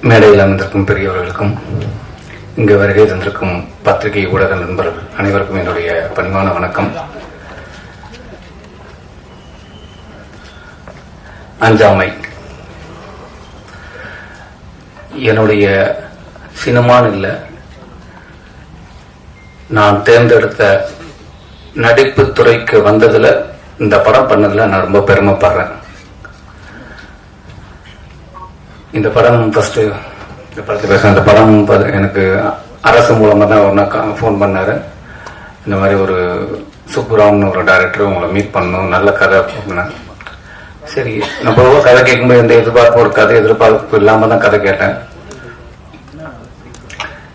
மேடையில் அமர்ந்திருக்கும் பெரியவர்களுக்கும் இங்கு வருகை தந்திருக்கும் பத்திரிகை ஊடக நண்பர்கள் அனைவருக்கும் என்னுடைய பணிவான வணக்கம். அஞ்சாமை என்னுடைய சினிமான்னு இல்லை, நான் தேர்ந்தெடுத்த நடிப்பு துறைக்கு வந்ததுல இந்த படம் பண்ணதுல நான் ரொம்ப பெருமைப்படுறேன். இந்த படம் ஃபர்ஸ்ட் இந்த படத்தை பேசுறேன். இந்த படம் எனக்கு அரசு மூலமா தான் ஒரு ஃபோன் பண்ணாரு. இந்த மாதிரி ஒரு சுப்புராம்னு ஒரு டைரக்டர் உங்களை மீட் பண்ணணும், நல்ல கதை அப்படின்னா. சரி, நம்ம கதை கேட்கும்போது எந்த எதிர்பார்ப்பு ஒரு கதை எதிர்பார்ப்பு இல்லாம தான் கதை கேட்டேன்.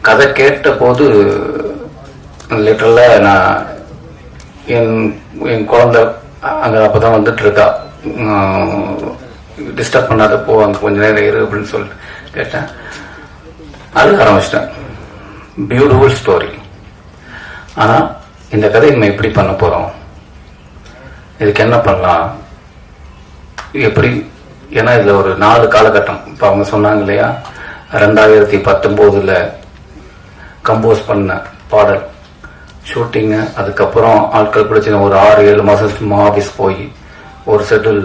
கதை கேட்ட போது லிட்டரலா நான் என் குழந்தை அங்க அப்பதான் வந்துட்டு இருக்கா, டிஸ்டர்ப் பண்ணாத போ, அங்க கொஞ்ச நேரம் இரு அப்படின்னு சொல்லிட்டு கேட்டேன். அழுக ஆரம்பிச்சிட்டேன். Beautiful story. ஆனா இந்த கதையை நம்ம எப்படி பண்ண போறோம், இதுக்கு என்ன பண்ணலாம், எப்படி? ஏன்னா இதுல ஒரு 4 காலகட்டம். இப்ப அவங்க சொன்னாங்க இல்லையா, 2019 கம்போஸ் பண்ண பாடல் ஷூட்டிங்கு, அதுக்கப்புறம் ஆட்கள் பிடிச்சின ஒரு 6-7 மாசம் சும்மா ஆபீஸ் போய் ஒரு செட்டில்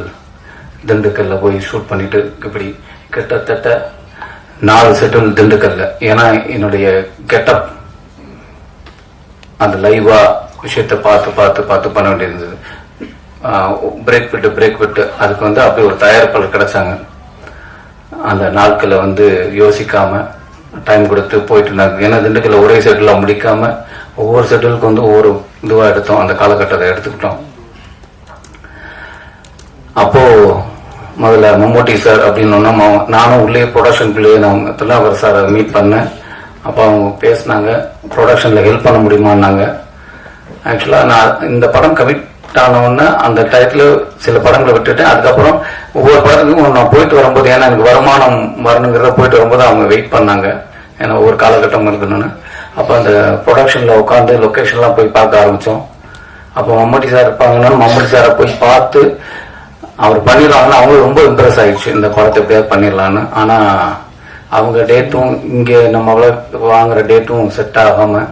திண்டுக்கல்ல போய் ஷூட் பண்ணிட்டு, இப்படி கிட்டத்தட்ட 4 செட்டில் திண்டுக்கல்ல. ஏன்னா என்னுடைய கெட்டப் அந்த லைவா விஷயத்தை பார்த்து பண்ண வேண்டியிருந்தது. பிரேக் விட்டு அதுக்கு அப்படி ஒரு தயாரிப்பாளர் கிடைச்சாங்க. அந்த நாட்களை யோசிக்காம டைம் கொடுத்து போயிட்டு இருந்தாங்க. ஏன்னா திண்டுக்கல்ல ஒரே செட்டில் முடிக்காம ஒவ்வொரு செட்டிலுக்கு ஒவ்வொரு இதுவா எடுத்தோம். அந்த காலகட்டத்தை எடுத்துக்கிட்டோம். அப்போ முதல்ல மம்மூட்டி சார் அப்படின்னு நானும் உள்ளே ப்ரொடக்ஷனுக்குள்ளேயே நான் அவர் சாரை மீட் பண்ணேன். அப்போ அவங்க பேசினாங்க, ப்ரொடக்ஷன்ல ஹெல்ப் பண்ண முடியுமான்னாங்க. ஆக்சுவலா நான் இந்த படம் கமிட் ஆனவுடனே அந்த டயத்துல சில படங்களை விட்டுட்டேன். அதுக்கப்புறம் ஒவ்வொரு படத்துக்கும் நான் போயிட்டு வரும்போது, ஏன்னா எனக்கு வருமானம் வரணுங்கிறத போயிட்டு வரும்போது அவங்க வெயிட் பண்ணாங்க, ஏன்னா ஒவ்வொரு காலகட்டம் இருக்கணும்னு. அப்போ அந்த ப்ரொடக்ஷன்ல உட்காந்து லொக்கேஷன்லாம் போய் பார்க்க ஆரம்பிச்சோம். அப்போ மம்மூட்டி சார் இருப்பாங்கன்னா மம்மூட்டி சாரை போய் பார்த்து அவர் பண்ணிடலாம்னு அவங்க ரொம்ப இம்ப்ரெஸ் ஆயிடுச்சு, இந்த படத்தை எப்படியாவது பண்ணிடலான்னு. ஆனா அவங்க டேட்டும் இங்கே நம்ம வாங்குற டேட்டும் செட் ஆகாம,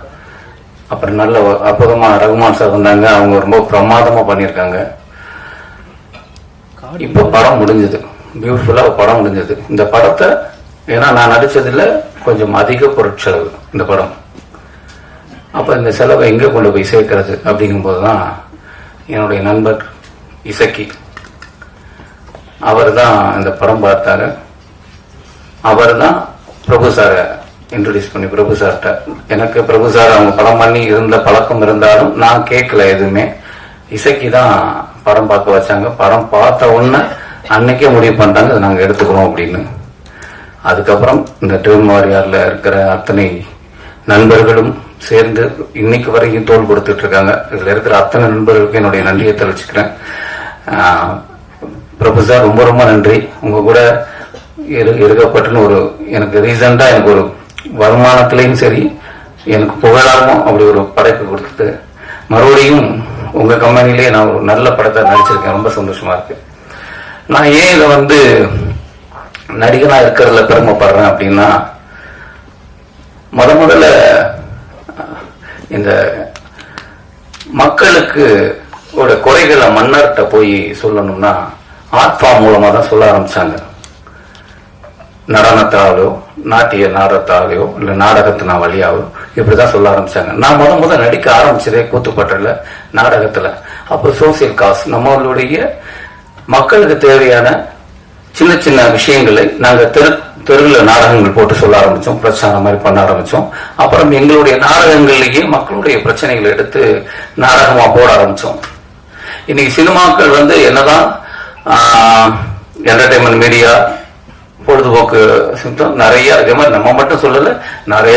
அப்புறம் நல்ல அற்புதமா ரகுமான் சார் வந்தாங்க. அவங்க ரொம்ப பிரமாதமா பண்ணியிருக்காங்க. இப்ப படம் முடிஞ்சது, பியூட்டிஃபுல்லா படம் முடிஞ்சது. இந்த படத்தை ஏன்னா நான் நடிச்சதுல கொஞ்சம் அதிக பொருட்செலவு இந்த படம். அப்ப இந்த செலவை எங்க கொண்டு போய் சேர்க்கிறது அப்படிங்கும் போதுதான் என்னுடைய நண்பர் இசக்கி அவர் தான் இந்த படம் பார்த்தாரு. அவர் தான் பிரபு சாரை இன்ட்ரோடியூஸ் பண்ணி, பிரபு சார்கிட்ட எனக்கு பிரபு சார் அவங்க படம் பண்ணி இருந்த பழக்கம் இருந்தாலும் நான் கேட்கல எதுவுமே. இசைக்கு தான் படம் பார்க்க வச்சாங்க. படம் பார்த்த உடனே அன்னைக்கே முடிவு பண்ணிட்டாங்க, அதை நாங்கள் எடுத்துக்கணும் அப்படின்னு. அதுக்கப்புறம் இந்த ட்ரீம் வாரியார்ல இருக்கிற அத்தனை நண்பர்களும் சேர்ந்து இன்னைக்கு வரைக்கும் தோல் கொடுத்துட்டு இருக்காங்க. இதுல இருக்கிற அத்தனை நண்பர்களுக்கு என்னுடைய நன்றியை தெரிவிச்சுக்கிறேன். பிரபு சார் ரொம்ப ரொம்ப நன்றி. உங்க கூட இருக்கப்பட்டுன்னு ஒரு எனக்கு ரீசெண்டா எனக்கு ஒரு வருமானத்திலையும் சரி, எனக்கு புகழாகவும் அப்படி ஒரு படைப்பு கொடுத்துட்டு மறுபடியும் உங்க கம்பெனிலேயே நான் ஒரு நல்ல படத்தை நடிச்சிருக்கேன். ரொம்ப சந்தோஷமா இருக்கு. நான் ஏன் இதை நடிகனா இருக்கிறதுல பெருமைப்படுறேன் அப்படின்னா, முதல்ல இந்த மக்களுக்கு ஒரு குறைகளை மன்னர்கிட்ட போய் சொல்லணும்னா ஆத்மா மூலமா தான் சொல்ல ஆரம்பிச்சாங்க. நடனத்தாலோ நாட்டிய நாடகத்தாலேயோ இல்ல நாடகத்தின வழியாவோ இப்படிதான் சொல்ல ஆரம்பிச்சாங்க. நான் முதல் நடிக்க ஆரம்பிச்சதே கூத்துப்பட்டல நாடகத்துல. அப்போ சோசியல் காஸ், நம்மளுடைய மக்களுக்கு தேவையான சின்ன சின்ன விஷயங்களை நாங்க தெருவில் நாடகங்கள் போட்டு சொல்ல ஆரம்பிச்சோம், பிரச்சாரம் மாதிரி பண்ண ஆரம்பிச்சோம். அப்புறம் எங்களுடைய நாடகங்கள்லயே மக்களுடைய பிரச்சனைகளை எடுத்து நாடகமா போட ஆரம்பிச்சோம். இன்னைக்கு சினிமாக்கள் என்னதான் என்டர்டைன்மெண்ட் மீடியா பொழுதுபோக்கு சித்தம் நிறைய, இதே மாதிரி நம்ம மட்டும் சொல்லல, நிறைய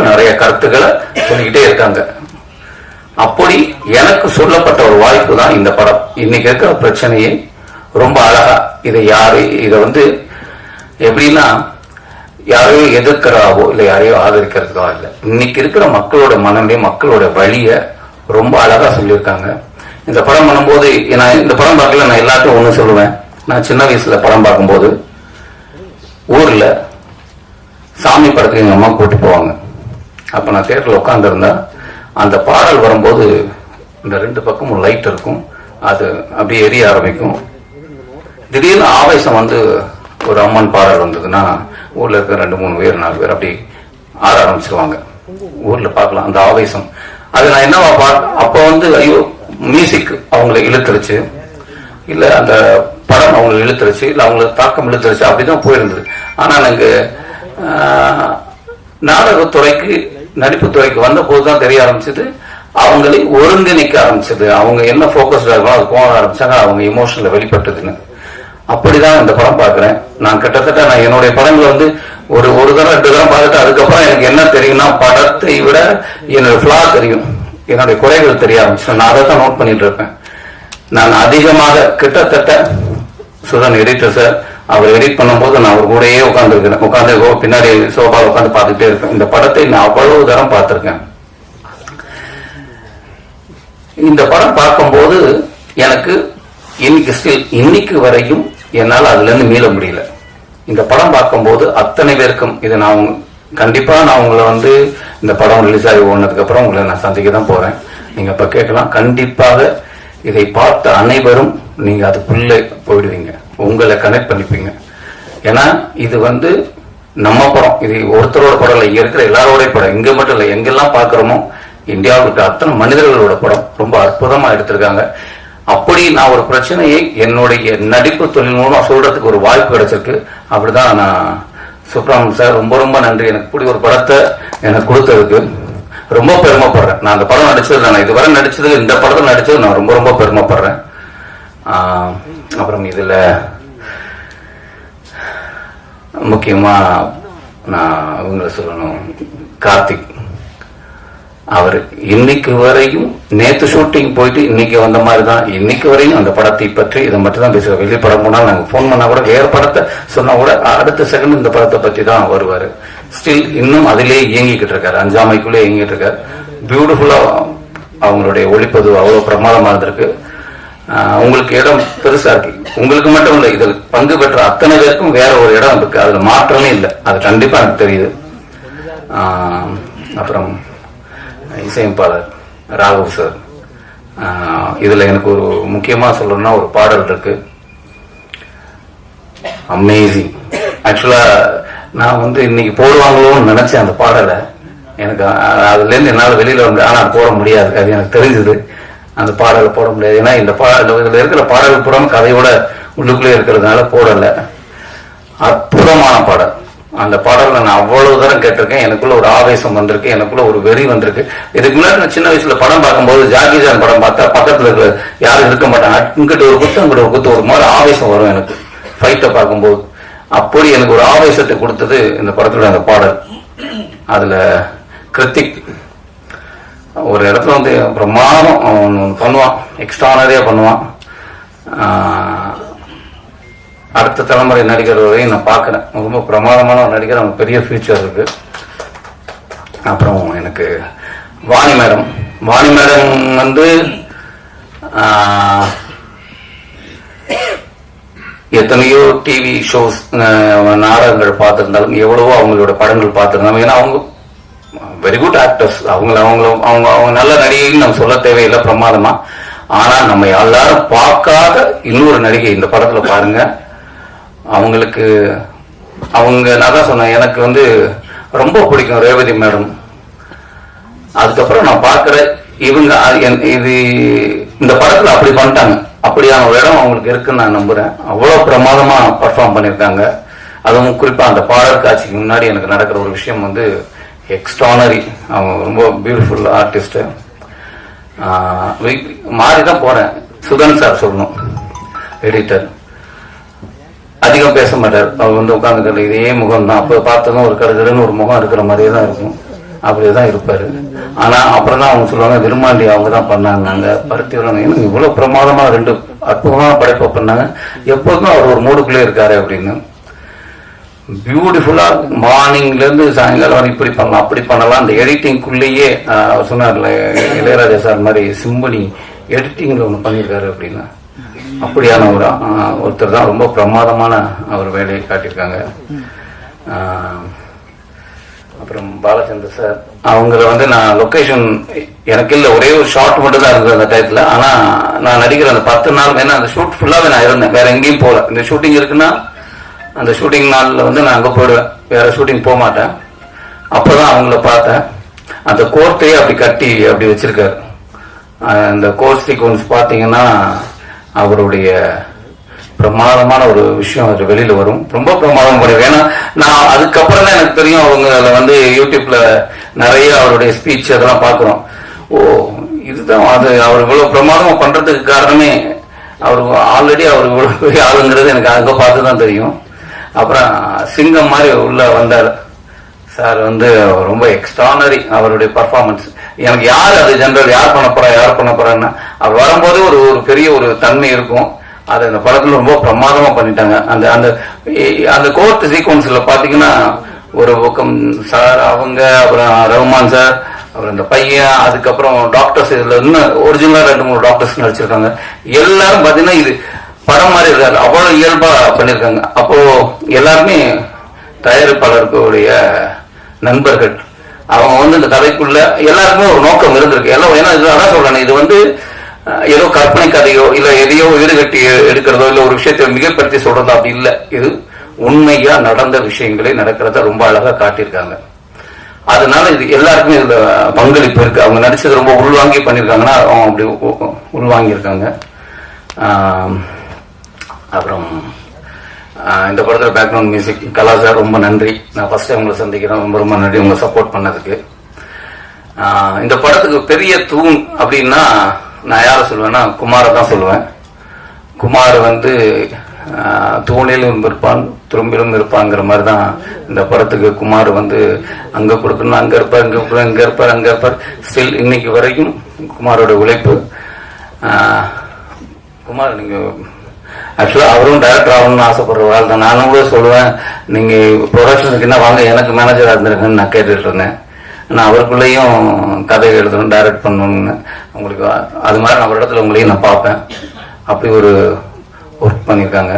நிறைய கருத்துக்களை சொல்லிக்கிட்டே இருக்காங்க. அப்படி எனக்கு சொல்லப்பட்ட ஒரு வாய்ப்பு தான் இந்த படம். இன்னைக்கு இருக்கிற பிரச்சனையை ரொம்ப அழகா இதை எப்படின்னா யாரையும் எதிர்க்கிறாவோ இல்ல யாரையோ ஆதரிக்கிறதுக்கோ இல்ல, இன்னைக்கு இருக்கிற மக்களோட மனநிலை மக்களோட வழிய ரொம்ப அழகா சொல்லியிருக்காங்க. இந்த படம் பண்ணும்போது நான் இந்த படம் பார்க்கல, நான் எல்லாத்தையும் ஒண்ணு சொல்லுவேன். நான் சின்ன வயசுல படம் பார்க்கும்போது ஊர்ல சாமி படத்துக்கு எங்க அம்மா கூட்டி போவாங்க. அப்ப நான் தியேட்டர்ல உட்காந்துருந்தா அந்த பாடல் வரும்போது இந்த 2 பக்கமும் லைட் இருக்கும், அது அப்படியே எரிய ஆரம்பிக்கும். திடீர்னு ஆவேசம் வந்து ஒரு அம்மன் பாடல் வந்ததுன்னா ஊர்ல இருக்க 2-3 பேர் 4 பேர் அப்படி ஆட ஆரம்பிச்சிருவாங்க. ஊர்ல பார்க்கலாம் அந்த ஆவேசம். அது நான் என்னவா அப்ப வந்து ஐயோ மியூசிக் அவங்களை இழுத்துருச்சு, இல்ல அந்த படம் அவங்களை இழுத்துருச்சு, இல்ல அவங்களுக்கு தாக்கம் இழுத்துருச்சு, அப்படிதான் போயிருந்தது. ஆனா எனக்கு நாடகத்துறைக்கு நடிப்புத்துறைக்கு வந்த போதுதான் தெரிய ஆரம்பிச்சது, அவங்களை ஒருங்கிணைக்க ஆரம்பிச்சது. அவங்க என்ன போக்கஸ்டா இருக்கோ அது போக ஆரம்பிச்சாங்க, அவங்க எமோஷன்ல வெளிப்பட்டதுன்னு. அப்படிதான் இந்த படம் பாக்குறேன் நான். கிட்டத்தட்ட நான் என்னுடைய படங்களை வந்து ஒரு தடவை 2 தடவை பார்த்துட்டு அதுக்கப்புறம் எனக்கு என்ன தெரியும்னா, படத்தை விட என்னோட ஃபிளா தெரியும், என்னுடைய குறைகள் தெரிய ஆரம்பிச்சு. நான் அதை தான் நோட் பண்ணிட்டு இருப்பேன். நான் அதிகமாக கிட்டத்தட்ட சுதன் எடிட்டர் சார் அவர் எடிட் பண்ணும்போது நான் அவர் கூடயே உட்காந்து பின்னாடி சோபா உட்காந்து பார்த்துட்டே இருப்பேன். இந்த படத்தை நான் அவ்வளவு தரம் பார்த்திருக்கேன். இந்த படம் பார்க்கும்போது எனக்கு இன்னைக்கு வரையும் என்னால் அதுல இருந்து மீள முடியல. இந்த படம் பார்க்கும்போது அத்தனை பேருக்கும் இது நான் கண்டிப்பா நான் உங்களை வந்து இந்த படம் ரிலீஸ் ஆகி ஓடுனதுக்கு அப்புறம் உங்களை நான் சந்திக்க தான் போறேன். நீங்க இப்ப கேட்கலாம், கண்டிப்பாக இதை பார்த்த அனைவரும் நீங்க அதுக்குள்ளே போயிடுவீங்க, உங்களை கனெக்ட் பண்ணிப்பீங்க. ஏன்னா இது வந்து நம்ம படம், இது ஒருத்தரோட படம் இல்லை, இங்க இருக்கிற எல்லாரோட படம். இங்க மட்டும் இல்லை, எங்கெல்லாம் பாக்குறோமோ இந்தியாவில் இருக்க அத்தனை மனிதர்களோட படம் ரொம்ப அற்புதமா எடுத்திருக்காங்க. அப்படி நான் ஒரு பிரச்சனையை என்னுடைய நடிப்பு தொழில் மூலமா சொல்றதுக்கு ஒரு வாய்ப்பு கிடைச்சிருக்கு. அப்படிதான் நான் சுப்ரமணியம் சார் ரொம்ப ரொம்ப நன்றி, எனக்கு இப்படி ஒரு படத்தை எனக்கு கொடுத்ததுக்கு ரொம்ப பெருமைப்படுறேன். நான் அந்த படம் நடிச்சது, நான் இதுவரை நடிச்சது, இந்த படத்தில் நடிச்சது நான் ரொம்ப ரொம்ப பெருமைப்படுறேன். அப்புறம் இதுல முக்கியமா நான் அவங்கள சொல்லணும், கார்த்திக். அவர் இன்னைக்கு வரையும் நேத்து ஷூட்டிங் போயிட்டு இன்னைக்கு வந்த மாதிரி தான், இன்னைக்கு வரையும் அந்த படத்தை பற்றி இதை மட்டும் தான் பேசுவார். வெளியே படம் போனா நாங்க போன் பண்ணா கூட வேற படத்தை சொன்னா கூட அடுத்த செகண்ட் இந்த படத்தை பத்தி தான் வருவாரு. ஸ்டில் இன்னும் அதிலேயே இயங்கிக்கிட்டு இருக்காரு, அஞ்சாமைக்குள்ளே இயங்கிட்டு இருக்காரு. பியூட்டிஃபுல்லா அவங்களுடைய ஒளிப்பதிவு அவ்வளவு பிரமாதமா இருந்திருக்கு. உங்களுக்கு இடம் பெருசா இருக்கு, உங்களுக்கு மட்டும் இல்லை, இதில் பங்கு பெற்ற அத்தனை பேருக்கும் வேற ஒரு இடம் இருக்கு, அதுல மாற்றமே இல்லை, அது கண்டிப்பா எனக்கு தெரியுது. அப்புறம் இசையமைப்பாளர் ராகவ் சார், இதுல எனக்கு ஒரு முக்கியமா சொல்லணும்னா ஒரு பாடல் இருக்கு, அமேசிங். ஆக்சுவலா நான் வந்து இன்னைக்கு போடுவாங்களோன்னு நினைச்சேன் அந்த பாடலை, எனக்கு அதுல இருந்து என்னால வெளியில வந்து ஆனா போட முடியாது, அது எனக்கு தெரிஞ்சது. அந்த பாடலை போட முடியாது, ஏன்னா இந்த இதுல இருக்கிற பாடல் புறம் கதையோட உள்ளுக்குள்ளே இருக்கிறதுனால போடல. அற்புதமான பாடல். அந்த பாடலை நான் அவ்வளவு தூரம் கேட்டிருக்கேன், எனக்குள்ள ஒரு ஆவேசம் வந்திருக்கு, எனக்குள்ள ஒரு வெறி வந்திருக்கு. இதுக்கு முன்னாடி நான் சின்ன வயசுல படம் பார்க்கும்போது ஜாகிஜான் படம் பார்த்தா பக்கத்துல இருக்கிற யாரும் இருக்க மாட்டாங்க, இங்கிட்ட ஒரு குத்து அங்கிட்ட ஒரு குத்து, ஒரு மாதிரி ஆவேசம் வரும் எனக்கு ஃபைட்டை பார்க்கும்போது. அப்படி எனக்கு ஒரு ஆவேசத்தை கொடுத்தது இந்த படத்துல அந்த பாடல். அதுல கிருத்திக் ஒரு இடத்துல வந்து பிரமாதம் பண்ணுவான், எக்ஸ்ட்ரானரியா பண்ணுவான். அடுத்த தலைமுறை நடிகர் வரையும் நான் பார்க்கிறேன், ரொம்ப பிரமாதமான ஒரு நடிகர், அவங்க பெரிய ஃபியூச்சர் இருக்கு. அப்புறம் எனக்கு வாணி மேடம் வந்து எத்தனையோ டிவி ஷோஸ் நாடகங்கள் பார்த்திருந்தாலும் எவ்வளவோ அவங்களோட படங்கள் பார்த்திருந்தாலும், ஏன்னா அவங்க வெரி குட் ஆக்டர்ஸ், அவங்க நல்ல நடிகைன்னு நம்ம சொல்ல தேவையில்லை, பிரமாதமா. ஆனா நம்ம எல்லாரும் பார்க்காத இன்னொரு நடிகை இந்த படத்துல பாருங்க. அவங்களுக்கு நான் தான் சொன்னேன், எனக்கு வந்து ரொம்ப பிடிக்கும் ரேவதி மேடம். அதுக்கப்புறம் நான் பார்க்கிற இவங்க இது இந்த படத்துல அப்படி பண்ணிட்டாங்க, அப்படியான ஒரு இடம் அவங்களுக்கு இருக்குன்னு நான் நம்புறேன். அவ்வளவு பிரமாதமா பர்ஃபார்ம் பண்ணிருக்காங்க. அதுவும் குறிப்பா அந்த பாடல் காட்சிக்கு முன்னாடி எனக்கு நடக்கிற ஒரு விஷயம் வந்து எக்ஸ்ட்ரானரி. அவங்க ரொம்ப பியூட்டிஃபுல் ஆர்டிஸ்ட். மாறிதான் போறேன். சுதன் சார் சொல்லணும், எடிட்டர் அதிகம் பேச மாட்டார். அவர் வந்து உட்கார்ந்து இதே முகம் தான், அப்ப பார்த்ததும் ஒரு கடுகடுன்னு ஒரு முகம் இருக்கிற மாதிரியே தான் இருக்கும், அப்படியேதான் இருப்பாரு. ஆனா அப்புறம் தான் அவங்க சொல்லுவாங்க, விரும்மாண்டி அவங்க தான் பண்ணாங்க, பருத்தி எனக்கு இவ்வளவு பிரமாதமா 2 அற்புதமான படைப்பை பண்ணாங்க, எப்போதும் அவர் ஒரு மூடுக்குள்ளே இருக்காரு அப்படின்னு. பியூட்டிஃபுல்லா மார்னிங்ல இருந்து சாயங்காலம் வரை இப்படி பண்ணலாம் அப்படி பண்ணலாம். அந்த எடிட்டிங்குள்ளேயே சொன்னார்ல இளையராஜா சார் மாதிரி சிம்பனி எடிட்டிங்ல ஒண்ணு பண்ணியிருக்காரு அப்படின்னு. அப்படியான ஒருத்தர் தான் ரொம்ப பிரமாதமான அவர் வேலையை காட்டியிருக்காங்க. அப்புறம் பாலச்சந்தர் சார், அவங்கள வந்து நான் லொக்கேஷன் எனக்கு இல்லை, ஒரே ஒரு ஷார்ட் மட்டும் தான் இருந்தது அந்த டயத்தில். ஆனால் நான் நடிக்கிற அந்த 10 நாள் வேணா அந்த ஷூட் ஃபுல்லாகவே நான் இருந்தேன், வேற எங்கேயும் போகல. இந்த ஷூட்டிங் இருக்குன்னா அந்த ஷூட்டிங் நாளில் வந்து நான் அங்கே போயிடுவேன், வேற ஷூட்டிங் போக மாட்டேன். அப்போதான் அவங்கள பார்த்தேன். அந்த கோர்ட்டையே அப்படி கட்டி அப்படி வச்சிருக்காரு. அந்த கோர்ட் சீக்வன்ஸ் பார்த்தீங்கன்னா அவருடைய பிரமாதமான ஒரு விஷயம் அது வெளியில வரும். ரொம்ப பிரமாதம் பண்ணுவேன். ஏன்னா நான் அதுக்கப்புறம் தான் எனக்கு தெரியும், அவங்க வந்து யூடியூப்ல நிறைய அவருடைய ஸ்பீச் அதெல்லாம் பார்க்குறோம். ஓ, இதுதான் அது அவர் இவ்வளவு பிரமாதமா பண்றதுக்கு காரணமே, அவர் ஆல்ரெடி அவர் இவ்வளவு பெரிய ஆளுங்கிறது எனக்கு அங்க பார்த்து தான் தெரியும். அப்புறம் சிங்கம் மாதிரி உள்ள வந்தார் சார், வந்து ரொம்ப எக்ஸ்ட்ரானரி அவருடைய பர்ஃபார்மன்ஸ். எனக்கு யார் அது ஜெனரல் யார் பண்ண போறான்னா அவர் வரும்போது ஒரு பெரிய ஒரு தன்மை இருக்கும். அது அந்த படத்துல ரொம்ப பிரமாதமா பண்ணிட்டாங்க. அந்த அந்த அந்த கோர்ட் சீக்வன்ஸ்ல பாத்தீங்கன்னா ஒரு பக்கம் சார் அவங்க, அப்புறம் ரஹ்மான் சார், அப்புறம் இந்த பையன், அதுக்கப்புறம் டாக்டர்ஸ், இதுல இன்னும் ஒரிஜினலா 2-3 டாக்டர்ஸ் நடிச்சிருக்காங்க. எல்லாரும் பாத்தீங்கன்னா இது படம் மாதிரி இருக்காது, அவ்வளவு இயல்பா பண்ணிருக்காங்க. அப்போ எல்லாருமே தயாரிப்பாளர்களுடைய நண்பர்கள். அவங்க வந்து இந்த கதைக்குள்ள எல்லாருக்குமே ஒரு நோக்கம் இருந்திருக்கு. எல்லாம் ஏன்னா அதான் சொல்றேன், இது வந்து ஏதோ கற்பனை கதையோ இல்ல எதையோ ஈடுகட்டி எடுக்கிறதோ இல்ல ஒரு விஷயத்தை மிகப்படுத்தி சொல்றதோ அப்படி இல்லை. இது உண்மையா நடந்த விஷயங்களை நடக்கிறத ரொம்ப அழகா காட்டியிருக்காங்க. அதனால இது எல்லாருக்குமே இதுல பங்களிப்பு இருக்கு. அவங்க நடிச்சது ரொம்ப உள்வாங்கி பண்ணிருக்காங்கன்னா அவங்க அப்படி உள்வாங்கி இருக்காங்க. அப்புறம் இந்த படத்துல பேக்ரவுண்ட் மியூசிக் கலா சார், ரொம்ப நன்றி. நான் ஃபர்ஸ்ட் டைம் உங்களை சந்திக்கிறேன், ரொம்ப ரொம்ப நன்றி உங்களை சப்போர்ட் பண்ணதுக்கு. இந்த படத்துக்கு பெரிய தூண் அப்படின்னா நான் யாரை சொல்லுவேன்னா குமாரை தான் சொல்லுவேன். குமார் வந்து தூணிலும் இருப்பான் துரும்பிலும் இருப்பாங்கிற மாதிரி தான் இந்த படத்துக்கு குமார் வந்து அங்க கொடுக்கணும், அங்க இருப்பார், இங்க இருப்பார். ஸ்டில் இன்னைக்கு வரைக்கும் குமாரோட உழைப்பு. குமார் நீங்க ஆக்சுவலா அவரும் டைரக்டர் ஆகணும்னு ஆசைப்படுற ஆள் தான். நானும் கூட சொல்லுவேன், நீங்க ப்ரொடக்ஷனுக்கு என்ன வாங்க, எனக்கு மேனேஜரா இருந்திருக்குன்னு நான் கேட்டுட்டு இருந்தேன். நான் அவருக்குள்ளேயும் கதை எழுதணும், டைரக்ட் பண்ணணும்னு. உங்களுக்கு அது மாதிரி நான் ஒரு இடத்துல உங்களையும் நான் பார்ப்பேன். அப்படி ஒரு ஒர்க் பண்ணியிருக்காங்க.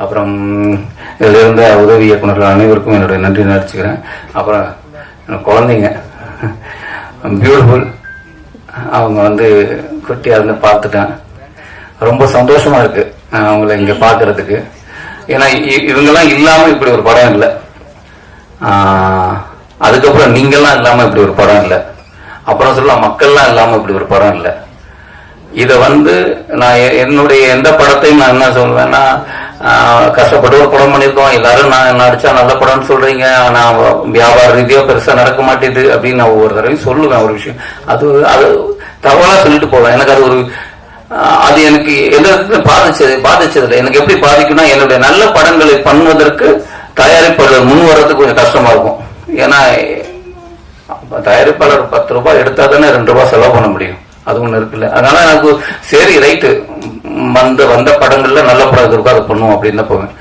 அப்புறம் இதுல இருந்த உதவி இயக்குநர்கள் அனைவருக்கும் என்னுடைய நன்றி நடிச்சுக்கிறேன். அப்புறம் குழந்தைங்க பியூட்டிஃபுல், அவங்க வந்து குட்டியா இருந்து பார்த்துட்டேன். ரொம்ப சந்தோஷமா இருக்கு அவங்களை இங்க பாக்குறதுக்கு. ஏன்னா இவங்கெல்லாம் இல்லாம இப்படி ஒரு படம் இல்லை, அதுக்கப்புறம் நீங்கெல்லாம் இல்லாம இப்படி ஒரு படம் இல்லை, அப்புறம் சொல்லலாம் மக்கள்லாம் இல்லாம இப்படி ஒரு படம் இல்லை. இத வந்து நான் என்னுடைய எந்த படத்தையும் நான் என்ன சொல்வேன்னா, கஷ்டப்பட்டு ஒரு படம் பண்ணியிருக்கோம், எல்லாரும் நான் நடிச்சா நல்ல படம்னு சொல்றீங்க, ஆனா வியாபார ரீதியா பெருசா நடக்க மாட்டேது அப்படின்னு நான் ஒவ்வொரு தடவையும் சொல்லுவேன். ஒரு விஷயம் அது அது தவறா சொல்லிட்டு போவேன். எனக்கு அது ஒரு அது எனக்கு எந்த பாதிச்சதில்லை. எனக்கு எப்படி பாதிக்கும்னா, என்னுடைய நல்ல படங்களை பண்ணுவதற்கு தயாரிப்பாளர் முன் வர்றதுக்கு கொஞ்சம் கஷ்டமா இருக்கும். ஏன்னா தயாரிப்பாளர் 10 ரூபாய் எடுத்தா தானே 2 ரூபாய் செலவு பண்ண முடியும், அது ஒண்ணு இருக்குல்ல. அதனால எனக்கு சரி ரைட்டு, வந்த படங்கள்ல நல்ல படம் இருக்கோ அதை பண்ணுவோம் அப்படின்னு தான் போவேன்.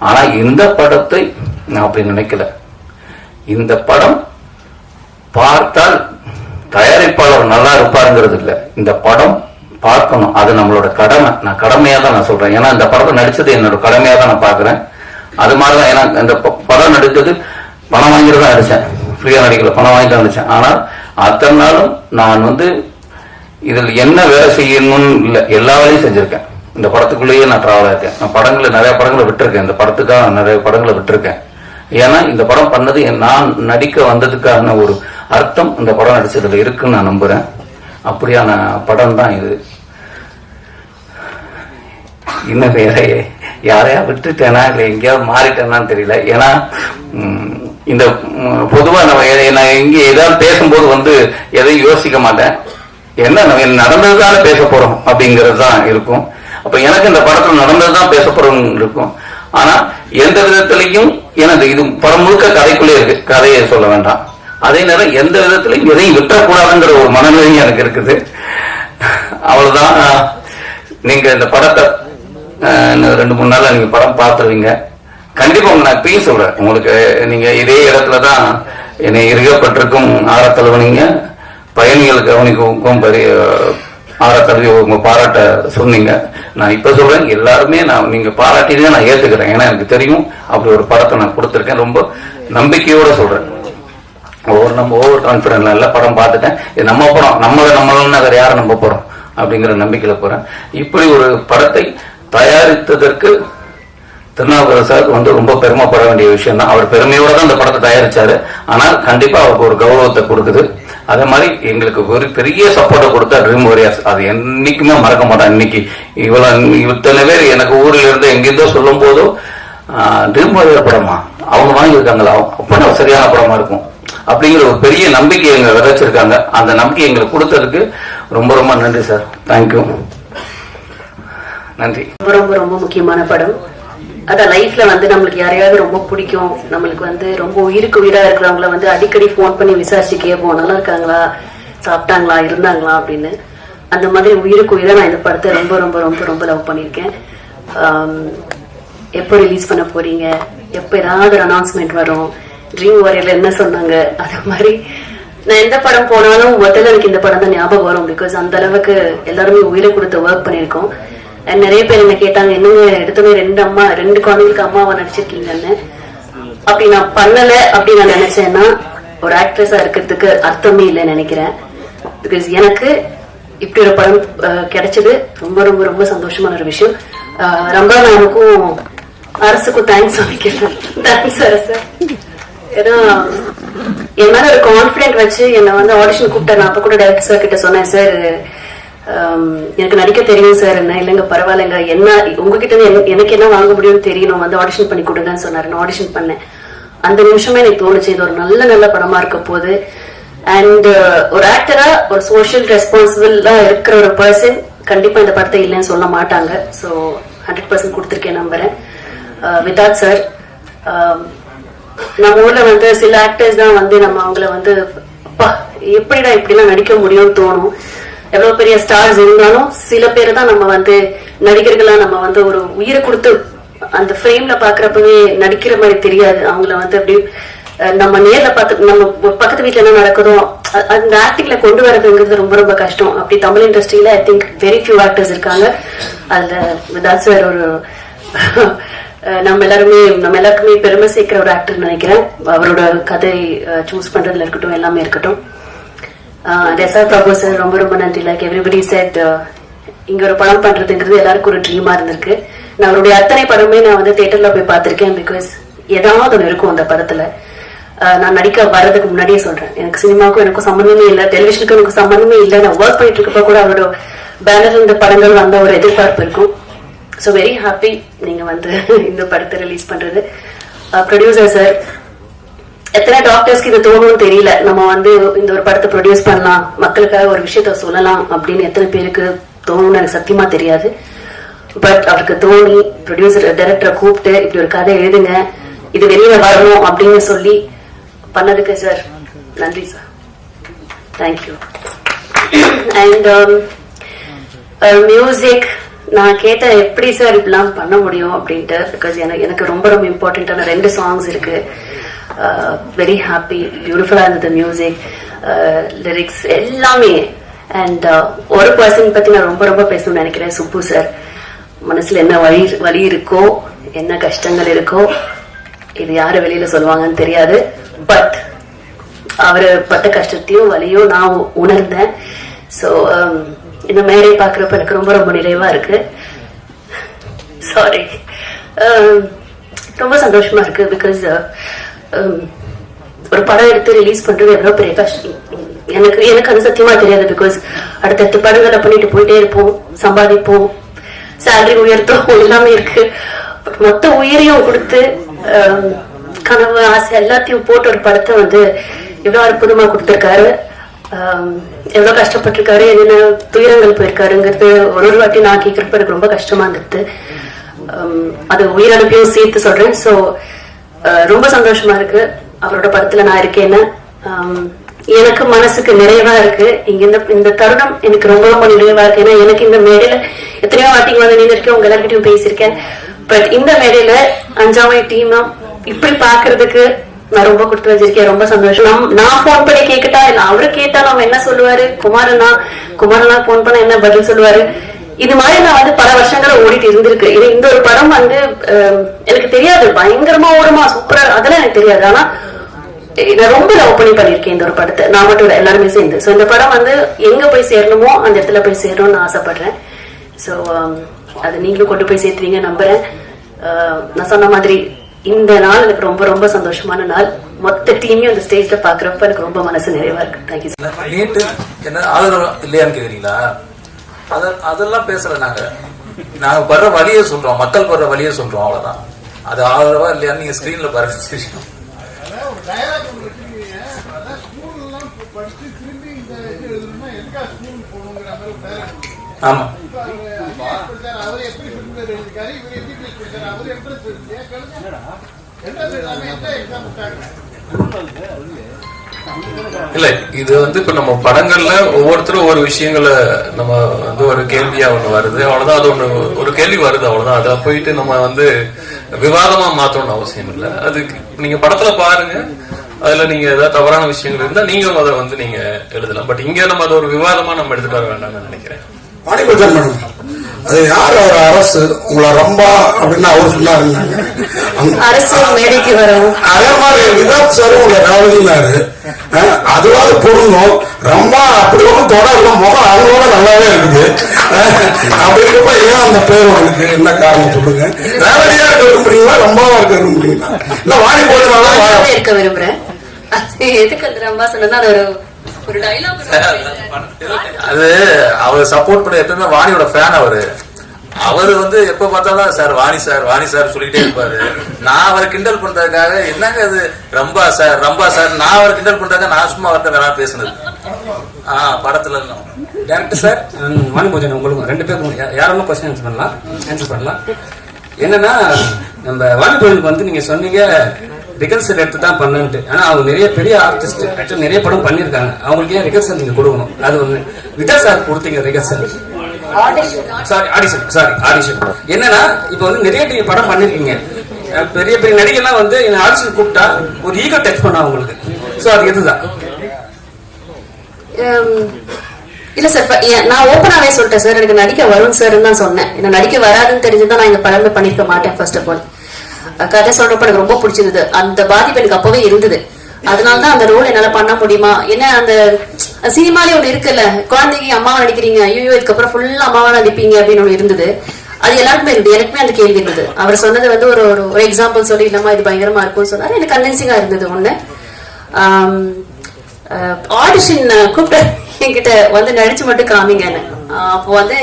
ஆனா இந்த படத்தை நான் அப்படி நினைக்கல. இந்த படம் பார்த்தால் தயாரிப்பாளர் நல்லா இருப்பாருங்கிறது இல்லை, இந்த படம் பார்க்கணும், அது நம்மளோட கடமை. நான் கடமையா தான் நான் சொல்றேன். ஏன்னா இந்த படத்தை நடிச்சது என்னோட கடமையா தான் நான் பாக்குறேன். அது மாதிரிதான். ஏன்னா இந்த படம் நடித்தது பணம் வாங்கிட்டு தான் நடிச்சேன், ஃப்ரீயா நடிக்கல, பணம் வாங்கிட்டு தான் நடிச்சேன். ஆனால் அத்தனை நாளும் நான் வந்து இதில் என்ன வேலை செய்யணும்னு இல்லை, எல்லா வேலையும் செஞ்சிருக்கேன். இந்த படத்துக்குள்ளேயே நான் டிராவல் ஆயிருக்கேன். நான் நிறைய படங்களை விட்டுருக்கேன், இந்த படத்துக்காக நிறைய படங்களை விட்டுருக்கேன். ஏன்னா இந்த படம் பண்ணது நான் நடிக்க வந்ததுக்கான ஒரு அர்த்தம் இந்த படம் நடிச்சதுல இருக்குன்னு நான் நம்புறேன். அப்படியான படம் தான் இது. இன்னும் வேற யாரையா விட்டுட்டேனா இல்லை எங்கேயாவது மாறிட்டேனான்னு தெரியல. ஏன்னா இந்த பொதுவா நான் இங்க ஏதாவது பேசும்போது வந்து எதையும் யோசிக்க மாட்டேன். என்ன நடந்ததுதானே பேச போறோம் அப்படிங்கிறது தான் இருக்கும். அப்ப எனக்கு இந்த படத்துல நடந்ததுதான் பேச போறோம் இருக்கும். ஆனா எந்த விதத்திலையும் எனது இது படம் முழுக்க கதைக்குள்ளே இருக்கு, கதையை சொல்ல வேண்டாம். அதே நேரம் எந்த விதத்திலையும் எதையும் விட்டக்கூடாதுங்கிற ஒரு மனநிலையும் எனக்கு இருக்குது. அவ்வளவுதான். நீங்க இந்த படத்தை 2-3 நாள்ல நீங்க படம் பார்த்துருவீங்க. கண்டிப்பா உங்க நான் இப்பயும் சொல்றேன், உங்களுக்கு நீங்க இதே இடத்துலதான் என்னை இருக்கப்பட்டிருக்கும் ஆரத்தளவனிங்க பயணிகள் கவனிக்கும் பெரிய ஆரத்தளவி உங்க பாராட்ட சொன்னீங்க. நான் இப்ப சொல்றேன், எல்லாருமே நீங்க பாராட்டினீங்க, நான் ஏத்துக்கிறேன். ஏன்னா எனக்கு தெரியும் அப்படி ஒரு படத்தை நான் கொடுத்திருக்கேன். ரொம்ப நம்பிக்கையோட சொல்றேன். ஓவர் கான்பிடன்ட்ல நல்ல படம் பார்த்துட்டேன். இது நம்ம படம், நம்மளன்னு வேற யாரை நம்ப போறோம் அப்படிங்கிற நம்பிக்கையில போறேன். இப்படி ஒரு படத்தை தயாரித்ததற்கு திருநாவுக்கரசு சார் ரொம்ப பெருமைப்பட வேண்டிய விஷயம் தான். அவர் பெருமையோட தான் இந்த படத்தை தயாரிச்சாரு. ஆனால் கண்டிப்பா அவருக்கு ஒரு கௌரவத்தை கொடுக்குது. அதே மாதிரி எங்களுக்கு ஒரு பெரிய சப்போர்ட்டை கொடுத்தா ட்ரீம் வாரியர்ஸ், அது என்னைக்குமே மறக்க மாட்டேன். இன்னைக்கு இத்தனை பேர் எனக்கு ஊரில் இருந்து எங்கிருந்தோ சொல்லும் போதும் ட்ரீம் வாரியர் படமா அவங்க வாங்கியிருக்காங்களா, அப்ப சரியான படமா இருக்கும் அப்படிங்கிற ஒரு பெரிய நம்பிக்கை எங்க விதைச்சிருக்காங்க. அந்த நம்பிக்கை எங்களுக்கு கொடுத்ததுக்கு ரொம்ப ரொம்ப நன்றி சார். தேங்க்யூ, நன்றி. ரொம்ப ரொம்ப முக்கியமான படம். அதான் லைஃப்ல நம்மளுக்கு யாரையாவது ரொம்ப பிடிக்கும், நம்மளுக்கு ரொம்ப உயிருக்கு உயிரா இருக்கிறவங்கள அடிக்கடி போன் பண்ணி விசாரிச்சு கேட்போம், நல்லா இருக்காங்களா, சாப்பிட்டாங்களா, இருந்தாங்களா அப்படின்னு. அந்த மாதிரி உயிருக்கு உயிரா நான் இந்த படத்தை ரொம்ப ரொம்ப ரொம்ப ரொம்ப லவ் பண்ணியிருக்கேன். எப்போ ரிலீஸ் பண்ண போறீங்க, எப்போ ஏதாவது ஒரு அனௌன்ஸ்மெண்ட் வரும், ட்ரீம் வாரியர்ல என்ன சொன்னாங்க, அது மாதிரி நான் எந்த படம் போனாலும் முதல்ல எனக்கு இந்த படம் தான் ஞாபகம் வரும். பிகாஸ் அந்த அளவுக்கு எல்லாருமே உயிரை கொடுத்து ஒர்க் பண்ணியிருக்கோம். நிறைய பேர் என்ன கேட்டாங்க, என்னங்க எடுத்தோமே ரெண்டு குழந்தைகளுக்கு அம்மாவா நடிச்சிருக்கீங்கன்னு. அப்படி நான் பண்ணல அப்படின்னு நான் நினைச்சேன்னா ஒரு ஆக்ட்ரஸா இருக்கிறதுக்கு அர்த்தமே இல்லைன்னு நினைக்கிறேன். பிகாஸ் எனக்கு இப்படி ஒரு படம் கிடைச்சது ரொம்ப ரொம்ப ரொம்ப சந்தோஷமான ஒரு விஷயம். ரம்பா மேமுக்கும் அரசுக்கும் தேங்க்ஸ் சொல்லிக்கிறேன். தேங்க்ஸ் அரசு. ஏன்னா என் மேல ஒரு கான்பிடென்ட் வச்சு என்ன ஆடிஷன் கூப்பிட்டேன். நான் அப்ப கூட டைரக்டர் சார் கிட்ட சொன்னேன், சார் எனக்கு நடிக்க தெரியும் சார். என்ன இல்லைங்க பரவாயில்லைங்க, என்ன உங்ககிட்ட எனக்கு என்ன வாங்க முடியும்னு தெரியணும், ஆடிஷன் பண்ணி கொடுங்கன்னு சொன்னாரு. நான் ஆடிஷன் பண்ணேன். அந்த நிமிஷமே எனக்கு தோணுச்சு இது ஒரு நல்ல படமா இருக்க போகுது. அண்ட் ஒரு ஆக்டரா ஒரு சோஷியல் ரெஸ்பான்சிபிளா இருக்கிற ஒரு பர்சன் கண்டிப்பா இந்த படத்தை இல்லைன்னு சொல்ல மாட்டாங்க. ஸோ 100% கொடுத்துருக்கேன் நம்புறேன். விதாத் சார், நம்ம ஊர்ல சில ஆக்டர்ஸ் தான் நம்ம அவங்கள அப்பா எப்படிடா இப்படிலாம் நடிக்க முடியும்னு தோணும். எவ்வளவு பெரிய ஸ்டார்ஸ் இருந்தாலும் சில பேர் தான் நம்ம நடிகர்களா நம்ம ஒரு உயிரை கொடுத்து அந்த ஃப்ரேம்ல பாக்குறப்பவே நடிக்கிற மாதிரி தெரியாது. அவங்கள அப்படி நம்ம நேர்ல பார்த்து நம்ம பக்கத்து வீட்டுல என்ன நடக்குதோ அந்த ஆக்டிங்ல கொண்டு வரதுங்கிறது ரொம்ப ரொம்ப கஷ்டம். அப்படி தமிழ் இண்டஸ்ட்ரியில I think very few actors இருக்காங்க. அதுல விதாத் சார் ஒரு நம்ம எல்லாருக்குமே பெருமை சேர்க்கிற ஒரு ஆக்டர் நினைக்கிறேன். அவரோட கதை சூஸ் பண்றதுல இருக்கட்டும், எல்லாமே இருக்கட்டும். எஸ்ஆர் பிரபு சார் ரொம்ப ரொம்ப நன்றி. லைக் எவ்ரிபடி செட், இங்க ஒரு படம் பண்றதுங்கிறது எல்லாருக்கும் ஒரு ட்ரீமா இருந்திருக்கு. நான் அவருடைய அத்தனை படமே நான் தியேட்டர்ல போய் பார்த்திருக்கேன். பிகாஸ் ஏதாவது ஒன்று இருக்கும் அந்த படத்துல. நான் நடிக்க வர்றதுக்கு முன்னாடியே சொல்றேன், எனக்கு சினிமாவுக்கும் எனக்கும் சம்பந்தமே இல்லை, டெலிவிஷனுக்கும் எனக்கு சம்பந்தமே இல்லை. நான் ஒர்க் பண்ணிட்டு இருக்கப்ப கூட அவரோட பேனர் இந்த படங்கள் வந்த ஒரு எதிர்பார்ப்பு இருக்கும். ஸோ வெரி ஹாப்பி நீங்க இந்த படத்தை ரிலீஸ் பண்றது. ப்ரொடியூசர் சார், எத்தனை டாக்டர்ஸ்க்கு இது தோணும்னு தெரியல. நம்ம இந்த ஒரு படத்தை ப்ரொடியூஸ் பண்ணலாம், மக்களுக்காக ஒரு விஷயத்த சொல்லலாம் அப்படின்னு எத்தனை பேருக்கு தோணும்னு எனக்கு சத்தியமா தெரியாது. பட் அவருக்கு தோணி ப்ரொடியூசர் டைரக்டரை கூப்பிட்டு இப்படி ஒரு கதை எழுதுங்க, இது வெளியில வரணும் அப்படின்னு சொல்லி பண்ணதுக்கு சார் நன்றி சார். தேங்க்யூ. அண்ட் மியூசிக் நான் கேட்ட எப்படி சார் இப்படிலாம் பண்ண முடியும் அப்படின்ட்டு. பிகாஸ் எனக்கு ரொம்ப ரொம்ப இம்பார்ட்டன்டான 2 சாங்ஸ் இருக்கு. வெரி ஹாப்பி, பியூட்டிஃபுல்லா இருந்தது மியூசிக், லிரிக்ஸ் எல்லாமே. அண்ட் ஒரு பர்சன் பத்தி நான் ரொம்ப ரொம்ப பேசணும்னு நினைக்கிறேன், சுப்பு சார். மனசுல என்ன வலி இருக்கோ, என்ன கஷ்டங்கள் இருக்கோ, இது யாரு வெளியில சொல்லுவாங்கன்னு தெரியாது. பட் அவரு பட்ட கஷ்டத்தையும் வலியும் நான் உணர்ந்தேன். ஸோ இந்த மேடை பாக்குறப்ப எனக்கு ரொம்ப ரொம்ப நிறைவா இருக்கு. சாரி, ரொம்ப சந்தோஷமா இருக்கு. பிகாஸ் ஒரு படம் எடுத்து ரிலீஸ் பண்றது எவ்வளவு பெரிய கஷ்டம் எனக்கு அது சத்தியமா தெரியாது. பிகாஸ் அடுத்தடுத்த படங்களை பண்ணிட்டு போயிட்டே இருப்போம், சம்பாதிப்போம், சேலரி உயர்த்தோம், எல்லாமே இருக்கு. பட் மொத்த உயிரையும் கொடுத்து கனவு ஆசை எல்லாத்தையும் போட்டு ஒரு படத்தை எவ்வளவு அற்புதமா கொடுத்திருக்காரு. எவ்வளவு கஷ்டப்பட்டிருக்காரு, என்னென்ன துயரங்கள் போயிருக்காருங்கிறது ஒரு வாட்டி நான் கேட்கிறப்ப எனக்கு ரொம்ப கஷ்டமா இருந்தது. அது உயிரிழப்பையும் சேர்த்து சொல்றேன். சோ ரொம்ப சந்தோஷமா இருக்கு அவரோட படத்துல நான் இருக்கேன்னு. எனக்கு மனசுக்கு நிறைவா இருக்கு. இங்க இந்த தருணம் எனக்கு ரொம்ப ரொம்ப நிறைவா இருக்கு. ஏன்னா எனக்கு இந்த மேடையில எத்தனையோ வாட்டிங்க நின்றுருக்கேன், உங்க எல்லார்கிட்டையும் பேசியிருக்கேன். பட் இந்த மேடையில அஞ்சாமை டீமா இப்படி பாக்குறதுக்கு நான் ரொம்ப கொடுத்து வச்சிருக்கேன். ரொம்ப சந்தோஷம். நான் போன் பண்ணி கேட்கட்டா இல்ல அவரு கேட்டா நம்ம என்ன சொல்லுவாரு, குமாரனா போன் பண்ண என்ன பதில் சொல்லுவாரு. இது மாதிரி நான் பல வருஷங்கள ஓடிட்டு இருந்திருக்கு. இந்த ஒரு படம் எனக்கு தெரியாது பயங்கரமா ஓடுமா சூப்பரா, அதெல்லாம் எனக்கு தெரியாது. ஆனா நான் ரொம்ப லவ் பண்ணி பண்ணிருக்கேன் இந்த ஒரு படத்தை, நான் மட்டும் இல்ல, எல்லாருமே சேர்ந்து. சோ இந்த படம் வந்து எங்க போய் சேரணுமோ அந்த இடத்துல போய் சேரணும்னு ஆசைப்படுறேன். சோ அது நீங்களும் கொண்டு போய் சேர்த்துவீங்க நம்புறேன். நான் சொன்ன மாதிரி இந்த நாள் எனக்கு ரொம்ப ரொம்ப சந்தோஷமான நாள். மொத்த டீமையும் அந்த ஸ்டேஜ்ல பாக்குறப்ப எனக்கு ரொம்ப மனசு நிறைவா இருக்கு. Thank you sir. நேற்று என்ன ஆதரவு இல்லையான்னு கேக்குறீங்களா? அதெல்லாம் பேசல. நாங்க படுற வழியை சொல்றோம், மக்கள் படுற வழியை சொல்றோம், அவ்வளவுதான். அது ஆதரவா இல்லையான்னு நீங்க ஸ்கிரீன்ல பாருங்க தெரியும். ஆமா, இல்ல இது வந்து இப்ப நம்ம படங்கள்ல ஒவ்வொருத்தரும் ஒவ்வொரு விஷயங்களை நம்ம வந்து ஒரு கேள்வியா ஒண்ணு வருது, அவ்வளவுதான். அது ஒண்ணு ஒரு கேள்வி வருது, அவ்வளவுதான். அதை போயிட்டு நம்ம வந்து விவாதமா மாத்தணும்னு அவசியம் இல்லை. அதுக்கு நீங்க படத்துல பாருங்க, அதுல நீங்க ஏதாவது தவறான விஷயங்கள் இருந்தா நீங்களும் அதை வந்து நீங்க எழுதலாம். பட் இங்க நம்ம அதை ஒரு விவாதமா நம்ம எடுத்துட்டு வர வேண்டாம்னு நினைக்கிறேன். வாணிபஜன் மேடம், அது யார் அவர் அரசு உங்களை ரொம்ப அப்படின்னு அவர் சொன்னாருன்னாங்க. அரசு மேடைக்கு வரும் அதே மாதிரி விதாத் சார் உங்களை ராவதினாரு, அதுவாது பொருந்தும். ரொம்ப அப்படி ஒன்றும் தொடரல, முகம் அவங்களோட நல்லாவே இருக்குது. அப்படி இருக்கப்ப ஏன் அந்த பேர் உங்களுக்கு என்ன காரணம் சொல்லுங்க? ராவதியா இருக்க விரும்புறீங்களா, ரொம்பவா இருக்க விரும்புறீங்களா? இல்ல வாணிபஜன் இருக்க விரும்புறேன். எதுக்கு அந்த ரம்பா சொன்னா அது ஒரு டைலாக். அது அவர் சப்போர்ட் பண்ண எப்பவுமே வாணியோட ஃபேன். அவரு வந்து எப்ப பார்த்தாலும் சார் வாணி சார் சொல்லிட்டே இருப்பாரு. நான் அவரை கிண்டல் பண்றதுக்காக என்னங்க அது ரம்பா சார் நான் அவரை கிண்டல் பண்றதுக்காக நான் சும்மா அவர்கிட்ட வேணா பேசுனது. படத்துல டேரக்டர் சார், வாணிபஜன் உங்களுக்கு ரெண்டு பேருக்கும் யாரெல்லாம் கொஸ்டின் ஆன்சர் பண்ணலாம். என்னன்னா நம்ம வாணிபஜனுக்கு வந்து நீங்க சொன்னீங்க ரிகர்சல் எடுத்து தான் பண்ணு. ஆனா அவங்க நிறைய பெரிய ஆர்டிஸ்ட், ஆக்சுவலி நிறைய படம் பண்ணிருக்காங்க. அவங்களுக்கு ஏன் ரிகர்சல் நீங்க கொடுக்கணும்? அது வந்து விஜய் சார் கொடுத்தீங்க ரிகர்சல், ஆடிஷன். என்னன்னா இப்ப வந்து நிறைய படம் பண்ணிருக்கீங்க, பெரிய பெரிய நடிகர்லாம் வந்து ஆடிஷன் கூப்பிட்டா ஒரு ஈகோ டச் பண்ண அவங்களுக்கு. சோ அது எதுதான் இல்ல சார், நான் ஓப்பனாவே சொல்லிட்டேன் சார், எனக்கு நடிக்க வரும் சார் தான் சொன்னேன். என்ன நடிக்க வராதுன்னு தெரிஞ்சுதான் நான் இந்த படமே பண்ணிருக்க மாட்டேன். ஃபர்ஸ்ட் ஆஃப் ஆல் கதை சொல்றப்ப எனக்கு ரொம்ப பிடிச்சிருந்தது, அந்த பாதிப்பு எனக்கு அப்பவே இருந்தது. அதனாலதான் அந்த ரோல் என்னால பண்ண முடியுமா. என்ன அந்த சினிமாலே ஒண்ணு இருக்குல்ல, குழந்தைக்கு அம்மாவா நடிக்கிறீங்க, ஐயோ இதுக்கப்புறம் ஃபுல்லா அம்மாவா நடிப்பீங்க அப்படின்னு ஒண்ணு இருந்தது. அது எல்லாருக்குமே இருந்தது, எனக்குமே அந்த கேள்வி இருந்தது. அவர் சொன்னது வந்து ஒரு ஒரு எக்ஸாம்பிள் சொல்லி இல்லமா இது பயங்கரமா இருக்கும்னு சொன்னாரு. எனக்கு கன்வின்சிங்கா இருந்தது. ஒண்ணு ஆடிஷன் கூப்பிட்டு என்கிட்ட வந்து நடிச்சு மட்டும் காமிங்கன்னு. அப்போ வந்து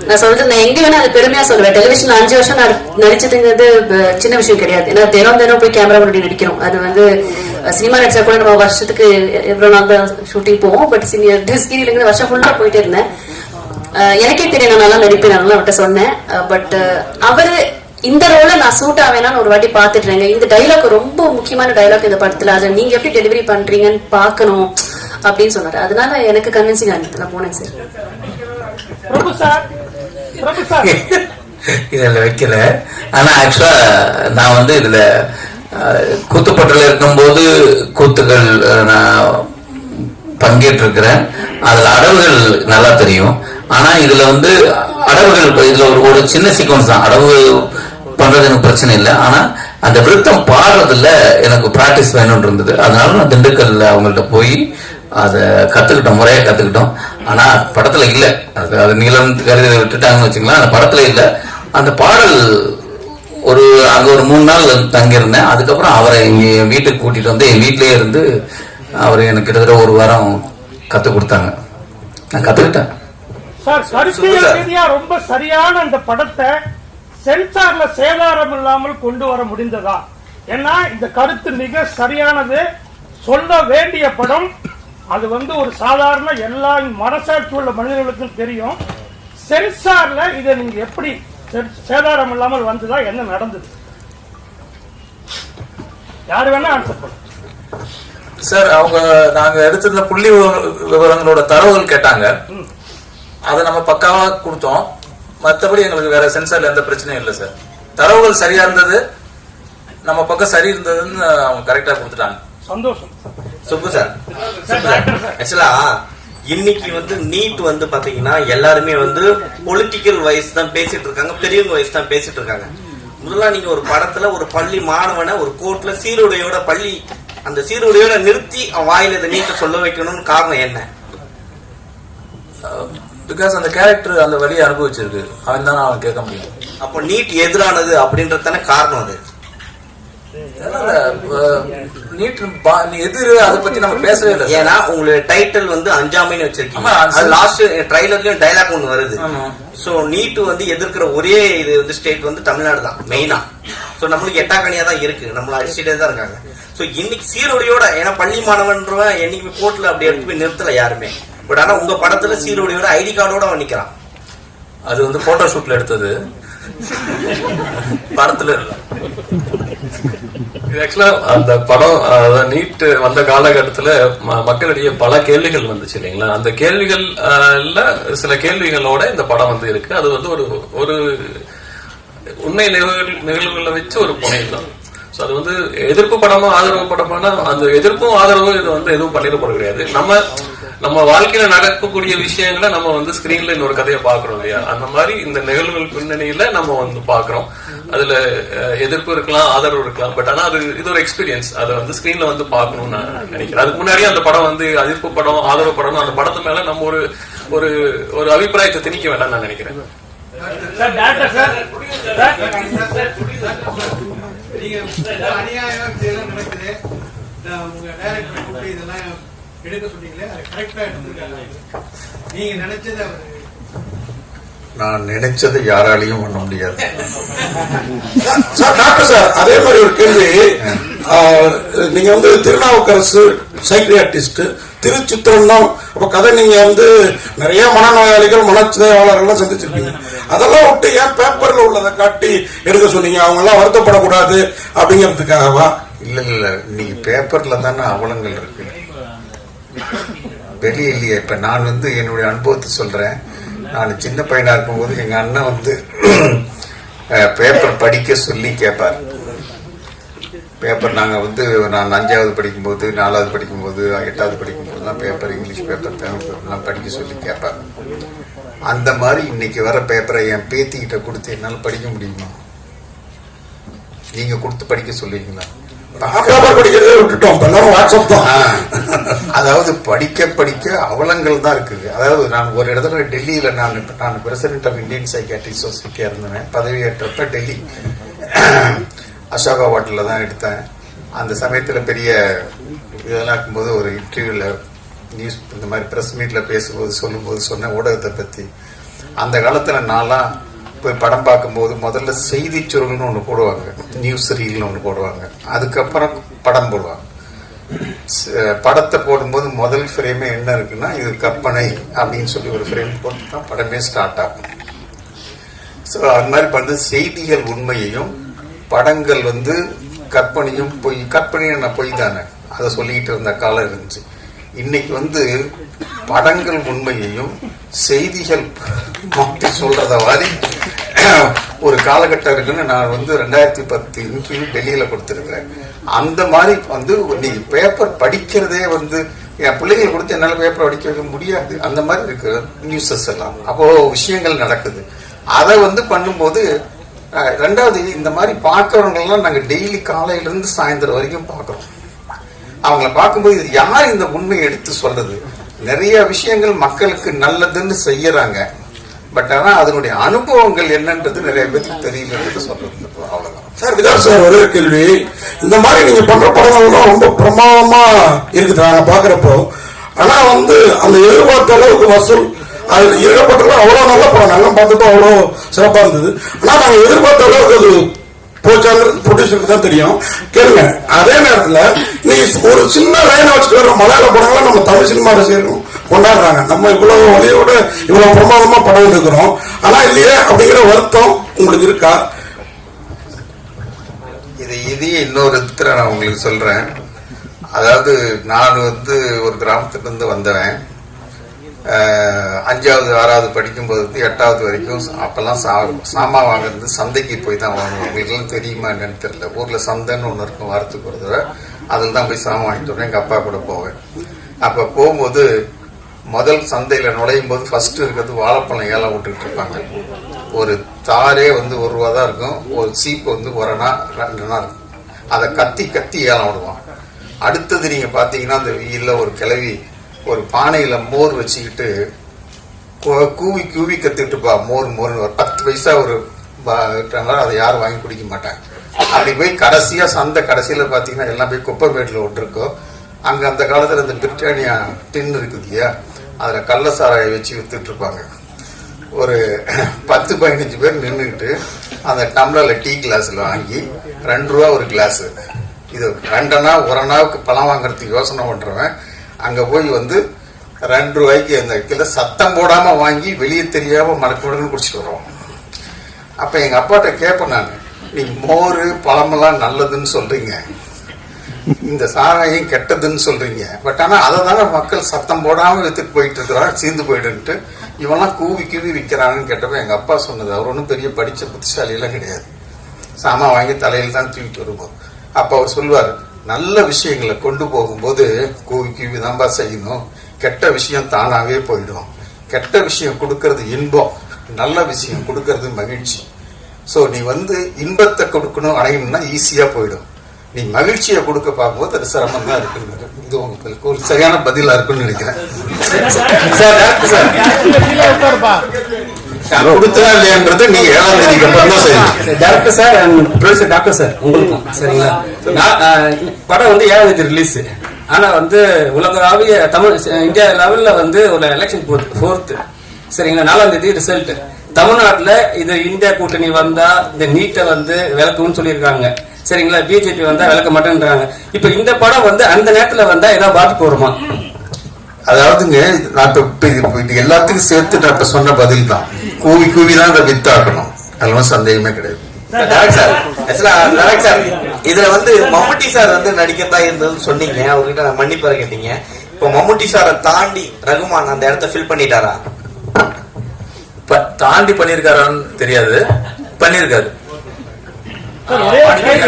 நான் சொல்றது எங்க வேணா அது பெருமையா சொல்லுவேன். டெலிவிஷன்ல 5 வருஷம் நான் நடிச்சதுங்கிறது சின்ன விஷயம் கிடையாது. ஏன்னா தினம் போய் கேமரா முன்னாடி நடிக்கிறோம். அது வந்து சினிமா நடிச்சா கூட நம்ம வருஷத்துக்கு எவ்வளவு நாள் தான் ஷூட்டிங் போவோம். பட் சீரியலுங்கிற வருஷம் ஃபுல்லா போயிட்டே இருந்தேன். எனக்கே தெரியும் நான் நல்லா நடிப்பேன், நல்லா அவர்கிட்ட சொன்னேன். பட் அவரு இந்த ரோல நான் சூட் ஆவேனான்னு ஒரு வாட்டி பாத்துட்டேங்க. இந்த டைலாக் ரொம்ப முக்கியமான டைலாக் இந்த படத்துல, அதை நீங்க எப்படி டெலிவரி பண்றீங்கன்னு பாக்கணும் அப்படின்னு சொன்னாரு. அதனால எனக்கு கன்வின்சிங் ஆனது, நான் போனேன் சார். இதுல வைக்கல. ஆனா ஆக்சுவலா நான் வந்து இதுல கூத்துப்பட்டில் இருக்கும்போது கூத்துக்கள் நான் பங்கேற்று இருக்கிறேன். அதுல அடவுகள் நல்லா தெரியும். ஆனா இதுல வந்து அடவுகள் இதுல ஒரு சின்ன சீக்வன்ஸ் தான். அடவு பண்றது எனக்கு பிரச்சனை இல்லை. ஆனா அந்த விருத்தம் பாடுறதுல எனக்கு பிராக்டிஸ் வேணும்னு இருந்தது. அதனால நான் திண்டுக்கல்ல அவங்கள்ட்ட போய் அதை கத்துக்கிட்டோம், முறையா கத்துக்கிட்டோம். ஆனா படத்துல இல்ல, அது நீளம் கருதி விட்டுட்டாங்கன்னு வச்சுக்கலாம். அந்த படத்துல இல்ல. அந்த பாடல் அங்க ஒரு 3 நாள் தங்கியிருந்தேன். அதுக்கப்புறம் அவரை இங்க வீட்டுக்கு கூட்டிட்டு வந்து என் வீட்லயே இருந்து அவர் எனக்கு கிட்டத்தட்ட 1 வாரம் கத்து கொடுத்தாங்க. நான் கத்துக்கிட்டேன். ரொம்ப சரியான அந்த படத்தை சென்சார்ல சேதாரம் இல்லாமல் கொண்டு வர முடிந்ததா? ஏன்னா இந்த கருத்து மிக சரியானது, சொல்ல வேண்டிய படம். அது வந்து ஒரு சாதாரண எல்லா மனசாட்சி உள்ள மனிதர்களுக்கும் தெரியும். சென்சார்ல இதை நீங்க எப்படி சேதாரம் இல்லாமல் வந்ததா, என்ன நடந்தது? யாரு வேணா ஆன்சர் பண்ணுங்க சார். அவங்க நாங்க எடுத்ததுல புள்ளி விவரங்களோட தரவுகள் கேட்டாங்க, அதை நம்ம பக்காவா கொடுத்தோம். மற்றபடி எங்களுக்கு வேற சென்சார்ல எந்த பிரச்சனையும் இல்லை சார். தரவுகள் சரியா இருந்தது, நம்ம பக்கம் சரி இருந்ததுன்னு அவங்க கரெக்டா கொடுத்துட்டாங்க. சந்தோஷம். சுப்பு சார், ஆக்சுவலா இன்னைக்கு வந்து நீட் வந்து பாத்தீங்கன்னா எல்லாருமே வந்து பொலிட்டிக்கல் வைஸ் தான் பேசிட்டு இருக்காங்க, பெரியவங்க வைஸ் தான் பேசிட்டு இருக்காங்க. முதல்ல நீங்க ஒரு படத்துல ஒரு பள்ளி மாணவனை ஒரு கோர்ட்ல சீருடையோட பள்ளி அந்த சீருடையோட நிறுத்தி அவன் வாயில இதை நீட்ட சொல்ல வைக்கணும்னு காரணம் என்ன? பிகாஸ் அந்த கேரக்டர் அந்த வழியை அனுபவிச்சிருக்கு, அவன் தான் அவன் கேட்க முடியும். அப்போ நீட் எதிரானது அப்படின்றது தானே காரணம் அது. நீட் எதிர அதை பத்தி நம்ம பேசவே இல்லை. ஏன்னா உங்களுடைய டைட்டில் வந்து அஞ்சாமைன்னு வச்சிருக்கீங்க. அது லாஸ்ட் ட்ரைலர்லயும் டைலாக் ஒன்று வருது. சோ நீட் வந்து எதிர்க்கிற ஒரே இது வந்து ஸ்டேட் வந்து தமிழ்நாடு தான் மெயினா. சோ நம்மளுக்கு எட்டாக்கணியா தான் இருக்கு, நம்மள அடிச்சுட்டே தான் இருக்காங்க. சோ இன்னைக்கு சீருடையோட, ஏன்னா பள்ளி மாணவன்றவன் என்னைக்குமே கோர்ட்ல அப்படி எடுத்து போய் நிறுத்தல யாருமே. பட் ஆனா உங்க படத்துல சீருடையோட ஐடி கார்டோட அவன் நிக்கிறான். அது வந்து போட்டோ ஷூட்ல எடுத்தது, படத்துல இல்ல. ஆக்சுவலா அந்த படம் நீட் வந்த காலகட்டத்துல மக்களிடையே பல கேள்விகள் வந்துச்சு இல்லைங்களா. அந்த கேள்விகள் சில கேள்விகளோட இந்த படம் வந்து இருக்கு. அது வந்து ஒரு உண்மை நிகழ்வுகளை வச்சு ஒரு புனைவு தான். அது வந்து எதிர்ப்பு படமா ஆதரவு படமானா அந்த எதிர்ப்பும் ஆதரவும் இது வந்து எதுவும் பண்ணிட போறது கிடையாது. நம்ம வாழ்க்கையில நடக்கக்கூடிய விஷயங்களை நம்ம வந்து ஸ்கிரீன்ல இன்னொரு கதையை பாக்குறோம் இல்லையா. அந்த மாதிரி இந்த நிகழ்வுகள் பின்னணியில நம்ம வந்து பாக்குறோம். அதுல எதிர்ப்பு இருக்கலாம், ஆதரவு இருக்கலாம். பட் ஆனா இது ஒரு எக்ஸ்பீரியன்ஸ். அதை வந்து ஸ்கிரீன்ல வந்து பாக்கணும்னு நான் நினைக்கிறேன். அதுக்கு முன்னாடியே அந்த படம் வந்து எதிர்ப்பு படம், ஆதரவு படம், அந்த படத்து மேல நம்ம ஒரு அபிப்பிராயத்தை திணிக்க வேண்டாம் நான் நினைக்கிறேன். நான் நினைச்சதை யாராலையும் பண்ண முடியாது. டாக்டர் சார், அதே மாதிரி ஒரு கேள்வி. நீங்க வந்து திருநாவுக்கரசு சைக்கியாட்ரிஸ்ட், திருச்சித்திரண்டம், அப்ப கதை நீங்க வந்து நிறைய மனநோயாளிகள் மனச்சிதைவாளர்கள் சந்திச்சிருக்கீங்க. அதெல்லாம் விட்டு ஏன் பேப்பர்ல உள்ளதை காட்டி எடுக்க சொன்னீங்க? அவங்க எல்லாம் வருத்தப்படக்கூடாது அப்படிங்கிறதுக்காகவா? இல்ல இன்னைக்கு பேப்பர்ல தானே அவலங்கள் இருக்கு, வெளியே இல்லையே. இப்ப நான் வந்து என்னுடைய அனுபவத்தை சொல்றேன். நான் சின்ன பையனா இருக்கும்போது எங்க அண்ணன் வந்து பேப்பர் படிக்க சொல்லி கேட்பார். பேப்பர் நாங்க வந்து நான் 5வது படிக்கும்போது, 4வது படிக்கும்போது, 8வது படிக்கும்போதுலாம் பேப்பர், இங்கிலீஷ் பேப்பர், தமிழ் பேப்பர்லாம் படிக்க சொல்லி கேட்பார். அந்த மாதிரி இன்னைக்கு வர பேப்பரை என் பேத்திக்கிட்ட கொடுத்து என்னால படிக்க முடியுமா? நீங்க கொடுத்து படிக்க சொல்லுவீங்களா? படிக்கிறதே விட்டுட்டோம், வாட்ஸ்அப் தான். அதாவது படிக்க அவலங்கள் தான் இருக்குது. அதாவது நான் ஒரு இடத்துல டெல்லியில நான் பிரசிடென்ட் ஆஃப் இந்தியன் சைக்கியாட்ரிக் சொசைட்டியா இருந்தேன். பதவியேற்றப்ப டெல்லி அசோகா ஹோட்டல்ல தான் எடுத்தேன். அந்த சமயத்துல பெரிய இதெல்லாம் இருக்கும்போது ஒரு இன்டர்வியூல நியூஸ் இந்த மாதிரி பிரஸ் மீட்ல பேசும்போது சொல்லும்போது சொன்ன ஊடகத்தை பத்தி, அந்த காலத்துல நான்லாம் போய் படம் பார்க்கும்போது முதல்ல செய்தி சுருள்னு ஒன்று போடுவாங்க, நியூஸ் ரீல்னு ஒன்று போடுவாங்க, அதுக்கப்புறம் படம் போடுவாங்க. படத்தை போடும்போது முதல் ஃப்ரேமே என்ன இருக்குன்னா, இது கற்பனை அப்படின்னு சொல்லி ஒரு ஃப்ரேம் போட்டு தான் படமே ஸ்டார்ட் ஆகும். ஸோ அது மாதிரி வந்து செய்திகள் உண்மையையும் படங்கள் வந்து கற்பனையும் கற்பனையும் நான் பொய் தானே அதை சொல்லிக்கிட்டு இருந்த காலம் இருந்துச்சு. இன்னைக்கு வந்து படங்கள் உண்மையையும் செய்திகள் மாற்றி சொல்றத மாதிரி ஒரு காலகட்டம் இருக்குன்னு நான் வந்து 2010 இன்டர்வியூ டெல்லியில கொடுத்திருக்கிறேன். அந்த மாதிரி வந்து நீங்க பேப்பர் படிக்கிறதே வந்து என் பிள்ளைகள் கொடுத்து என்னால பேப்பர் படிக்க வைக்க முடியாது. அந்த மாதிரி இருக்கு நியூஸஸ் எல்லாம். அப்போ விஷயங்கள் நடக்குது. அதை வந்து பண்ணும்போது, ரெண்டாவது இந்த மாதிரி பார்க்கறவங்கெல்லாம் நாங்க டெய்லி காலையில இருந்து சாயந்தரம் வரைக்கும் பார்க்கிறோம். அவங்கள பார்க்கும்போது இது யார் இந்த உண்மையை எடுத்து சொல்றது? நிறைய விஷயங்கள் மக்களுக்கு நல்லதுன்னு செய்யறாங்க, பட் ஆனா அதனுடைய அனுபவங்கள் என்னன்றது நிறைய பேருக்கு தெரியலன்னு சொல்றது. அவ்வளவுதான் சார். விதார் சார், ஒரே கேள்வி. இந்த மாதிரி நீங்க பண்ற படங்கள்லாம் ரொம்ப பிரமாதமா இருக்குது நாங்க பாக்குறப்போ. ஆனா வந்து அந்த எதிர்பார்த்த அளவுக்கு வசூல் அது ஈடுபட்டதும் அவ்வளவு நல்ல படம், நாங்க பார்த்துட்டு அவ்வளவு சிறப்பா இருந்தது. ஆனா நாங்க எதிர்பார்த்த அளவுக்கு அது போச்சாங்கிறது ப்ரொடியூசருக்கு தான் தெரியும். கேளுங்க. அதே நேரத்துல நீங்க ஒரு சின்ன லைனை வச்சுட்டு வர மலையாள படங்களை நம்ம தமிழ் சினிமா ரசிகர்கள் கொண்டாடுறாங்க. நம்ம இவ்வளவு வழியோட இவ்வளவு பிரமாதமா படம் எடுக்கிறோம், ஆனா இல்லையே அப்படிங்கிற வருத்தம் உங்களுக்கு இருக்கா? இதையே இன்னொரு இடத்துல நான் உங்களுக்கு சொல்றேன். அதாவது நான் வந்து ஒரு கிராமத்துல இருந்து வந்தவன். 5வது 6வது படிக்கும்போது 8வது வரைக்கும் அப்பெல்லாம் சாமான் வாங்குறது சந்தைக்கு போய் தான் வாங்குவோம். உங்களுக்கு எல்லாம் தெரியுமா என்னன்னு தெரியல. ஊர்ல சந்தைன்னு ஒண்ணு இருக்கும், வாரத்துக்கு ஒரு தடவை. அதில் தான் போய் சாமான் வாங்கிட்டு வருவேன். எங்க அப்பா கூட போவேன். அப்ப போகும்போது முதல் சந்தையில நுழையும் போது ஃபர்ஸ்ட் இருக்கிறது வாழைப்பழம் ஏலம் விட்டுக்கிட்டு இருப்பாங்க. ஒரு தாரே வந்து 1 ரூபா தான் இருக்கும். ஒரு சீப்பு வந்து 1 அணா 2 அணா இருக்கும். அதை கத்தி ஏலம் விடுவான். அடுத்தது நீங்க பாத்தீங்கன்னா அந்த வெயில்ல ஒரு கிளவி ஒரு பானையில மோர் வச்சுக்கிட்டு கூவி கூவி கத்துக்கிட்டுப்பா மோர் மோர்னு ஒரு 10 பைசா ஒரு அதை யாரும் வாங்கி குடிக்க மாட்டாங்க. அப்படி போய் கடைசியா சந்தை கடைசியில பாத்தீங்கன்னா எல்லாம் போய் குப்பைமேட்டில் ஒட்டிருக்கோம். அங்க அந்த காலத்துல இந்த பிரிட்டானியா டின் இருக்குது இல்லையா, அதுல கள்ள சாராயை வச்சு வித்துட்டு இருப்பாங்க. ஒரு 10-15 பேர் நின்றுக்கிட்டு அந்த டம்ளர்ல டீ கிளாஸ்ல வாங்கி 2 ரூபா ஒரு கிளாஸ், இது 2 அணா 1 அணாவுக்கு பழம் வாங்குறதுக்கு யோசனை பண்றவன் அங்க போய் வந்து 2 ரூபாய்க்கு அந்த கிலோ சத்தம் போடாம வாங்கி வெளியே தெரியாம மடக்கு குடிச்சிட்டு வருவோம். அப்ப எங்க அப்பாட்ட கேட்பேன் நான், நீ மோர் பழமெல்லாம் நல்லதுன்னு சொல்றீங்க, இந்த சாராயம் கெட்டதுன்னு சொல்றீங்க, பட் ஆனா அதை தானே மக்கள் சத்தம் போடாம வித்துட்டு போயிட்டு இருக்கிறான், சீந்து போயிட்டு இவெல்லாம் கூவி கூவி விற்கிறான்னு கேட்டப்ப எங்க அப்பா சொன்னது, அவர் ஒன்றும் பெரிய படிச்ச புத்திசாலியெல்லாம் கிடையாது, சாமா வாங்கி தலையில தான் தூக்கிட்டு வருவோம். அப்ப அவர் சொல்லுவார், நல்ல விஷயங்களை கொண்டு போகும்போது கூவி கூவி தான்பா செய்யணும், கெட்ட விஷயம் தானாவே போயிடும், கெட்ட விஷயம் கொடுக்கறது இன்பம், நல்ல விஷயம் கொடுக்கறது மகிழ்ச்சி. சோ நீ வந்து இன்பத்தை கொடுக்கணும் அடையணும்னா ஈஸியா போயிடும், நீ மகிழ்ச்சியை கொடுக்க பார்க்கும்போது அது சிரமம் தான் இருக்கு. இது உங்களுக்கு ஒரு சரியான பதிலா இருக்குன்னு நினைக்கிறேன். கொடுத்தா இல்லையான்றது நீங்க 7ஆம் தேதிக்கு அப்புறம் தான் செய்யணும். Doctor sir professor doctor sir உங்களுக்கும் சரிங்களா, படம் வந்து 7ஆம் தேதி ரிலீஸ். ஆனா வந்து உலகளாவிய தமிழ் இந்தியா லெவல்ல வந்து ஒரு எலெக்ஷன் போகுது 4th சரிங்களா, 4ஆம் தேதி ரிசல்ட். தமிழ்நாட்டுல இது இந்தியா கூட்டணி வந்தா இந்த நீட்டை வந்து விளக்கும்னு சொல்லியிருக்காங்க சரிங்களா, பிஜேபி வந்தா விளக்க மாட்டேன்றாங்க. இப்ப இந்த படம் வந்து அந்த நேரத்துல வந்தா ஏதாவது பாதிப்பு வருமா? அதாவதுங்க நான் இப்ப எல்லாத்துக்கும் சேர்த்து நான் இப்ப சொன்ன பதில் தான், கூவி கூவி தான் அதை வித்தாக்கணும், அதெல்லாம் சந்தேகமே கிடையாது. இதுல வந்து மம்முட்டி சார் வந்து நடிக்கிறதா இருந்ததுன்னு சொன்னீங்க, அவர்கிட்ட மன்னிப்பாரு கேட்டீங்க. இப்போ மம்முட்டி சாரை தாண்டி ரகுமான் அந்த இடத்த ஃபில் பண்ணிட்டாரா? தாண்டி பண்ணிருக்காரான்னு தெரியாது, பண்ணிருக்காரு.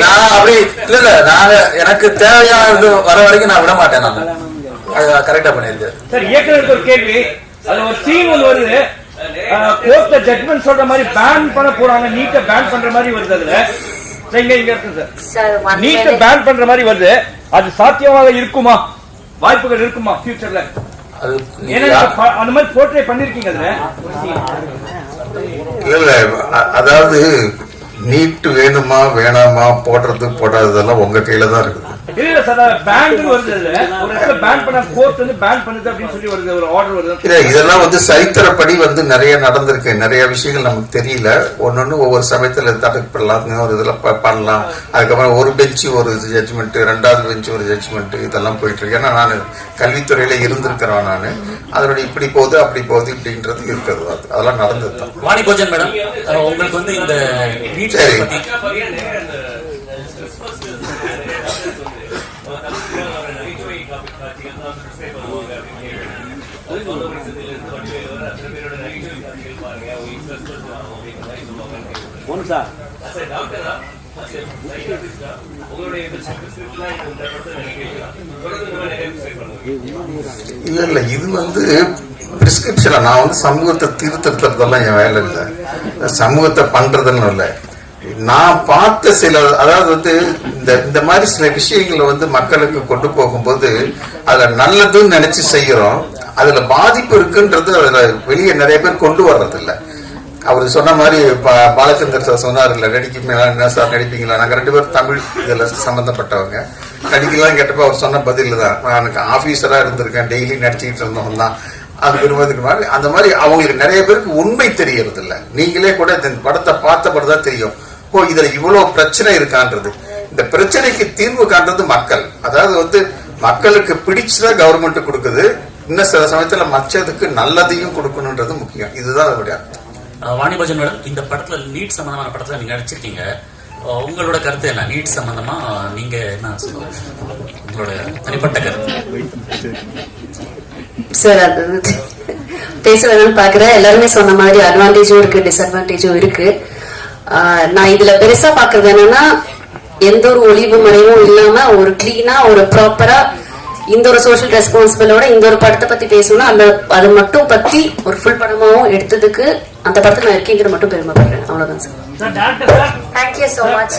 நான் அப்படி இல்ல நாங்க எனக்கு தேவையானது வர வரைக்கும் நான் விட மாட்டேன், நான் கரெக்டா பண்ணிருக்கேன். சார் இயக்குனருக்கு ஒரு கேள்வி, அதுல ஒரு சீன் ஒன்று வருது, கோர்ட்ல ஜட்மெண்ட் சொல்ற மாதிரி பேன் பண்ண போறாங்க, நீட்டை பேன் பண்ற மாதிரி வருது, அதுல இங்க இருக்கு சார், நீட்டை பேன் பண்ற மாதிரி வருது, அது சாத்தியமாக இருக்குமா, வாய்ப்புகள் இருக்குமா ஃபியூச்சர்ல? அந்த மாதிரி போர்ட்ரே பண்ணிருக்கீங்க அதுல? இல்ல அதாவது நீட் வேணுமா வேணாமா போடுறது போடாததெல்லாம் உங்க கையில தான் இருக்குது. இல்ல சார் பேன் வருது, ஒரு இடத்துல பேன் பண்ண கோர்ட் வந்து பேன் பண்ணுது அப்படின்னு சொல்லி வருது, ஒரு ஆர்டர் வருது. இல்ல இதெல்லாம் வந்து சரித்திரப்படி வந்து நிறைய நடந்திருக்கு, நிறைய விஷயங்கள் நமக்கு தெரியல, ஒன்னொன்னு ஒவ்வொரு சமயத்துல தடுக்கப்படலாம், ஒரு இதுல பண்ணலாம், அதுக்கப்புறம் ஒரு பெஞ்சு ஒரு ஜட்ஜ்மெண்ட், 2வது பெஞ்சு ஒரு ஜட்ஜ்மெண்ட், இதெல்லாம் போயிட்டு இருக்கு. ஏன்னா நான் கல்வித்துறையில இருந்திருக்கிறேன், நான் அதனுடைய இப்படி போகுது அப்படி போகுது இப்படின்றது இருக்கிறது, அதெல்லாம் நடந்தது தான். வாணி போஜன் மேடம், உங்களுக்கு வந்து இந்த சரி இல்ல இது வந்து பிரிஸ்கிரிப்ஷன், நான் வந்து சமூகத்தை திருத்தறதெல்லாம் என் வேலை இல்லை, சமூகத்தை பண்றதுன்னு இல்லை. நான் பார்த்த சில, அதாவது வந்து இந்த மாதிரி சில விஷயங்களை வந்து மக்களுக்கு கொண்டு போகும்போது அதுல நல்லதுன்னு நினைச்சு செய்யறோம், அதுல பாதிப்பு இருக்குன்றது அதுல வெளியே நிறைய பேர் கொண்டு வர்றது இல்லை. அவரு சொன்ன மாதிரி பாலச்சந்தர் சார் சொன்னார் இல்ல, நடிப்பீங்களா என்ன சார் நடிப்பீங்களா, நாங்க 2 பேரும் தமிழ் இதுல சம்பந்தப்பட்டவங்க, நடிக்கலாம் கேட்டப்ப அவர் சொன்ன பதில் தான், நான் ஆபீசரா இருந்திருக்கேன், டெய்லி நடிச்சுக்கிட்டு இருந்தவங்க தான், அது விரும்புறதுக்கு மாதிரி அந்த மாதிரி அவங்களுக்கு நிறைய பேருக்கு உண்மை தெரியறது இல்ல. நீங்களே கூட இந்த படத்தை பார்த்தபடிதான் தெரியும், ஓ இதுல இவ்வளவு பிரச்சனை இருக்கான்றது. இந்த பிரச்சனைக்கு தீர்வு காண்றது மக்கள், அதாவது வந்து மக்களுக்கு பிடிச்சதான் கவர்மெண்ட் கொடுக்குது, இன்னும் சில சமயத்துல மற்றதுக்கு நல்லதையும் கொடுக்கணும்ன்றது முக்கியம், இதுதான் அதனுடைய அர்த்தம். வாணி போஜன் மேடம், இந்த படத்துல நீட் சம்பந்தமான படத்துல நீங்க நடிச்சிருக்கீங்க, உங்களோட கருத்து என்ன? நீட் சம்பந்தமா நீங்க என்ன உங்களோட தனிப்பட்ட கருத்து? சார் அது பேச வேணும்னு பாக்குறேன், எல்லாருமே சொன்ன மாதிரி அட்வான்டேஜும் இருக்கு டிஸ்அட்வான்டேஜும் இருக்கு. நான் இதுல பெருசா பாக்குறது என்னன்னா, எந்த ஒரு ஒளிவு மறைவும் இல்லாம ஒரு கிளீனா ஒரு ப்ராப்பரா இந்த ஒரு சோஷியல் ரெஸ்பான்சிபிளோட இந்த ஒரு படத்தை பத்தி பேசணும்னா அந்த அது மட்டும் பத்தி ஒரு ஃபுல் படமாவும் எடுத்ததுக்கு அந்த படத்துல நான் இருக்கேங்கிற மட்டும் பெருமைப்படுறேன். அவ்வளவுதான் சார். Thank you so much.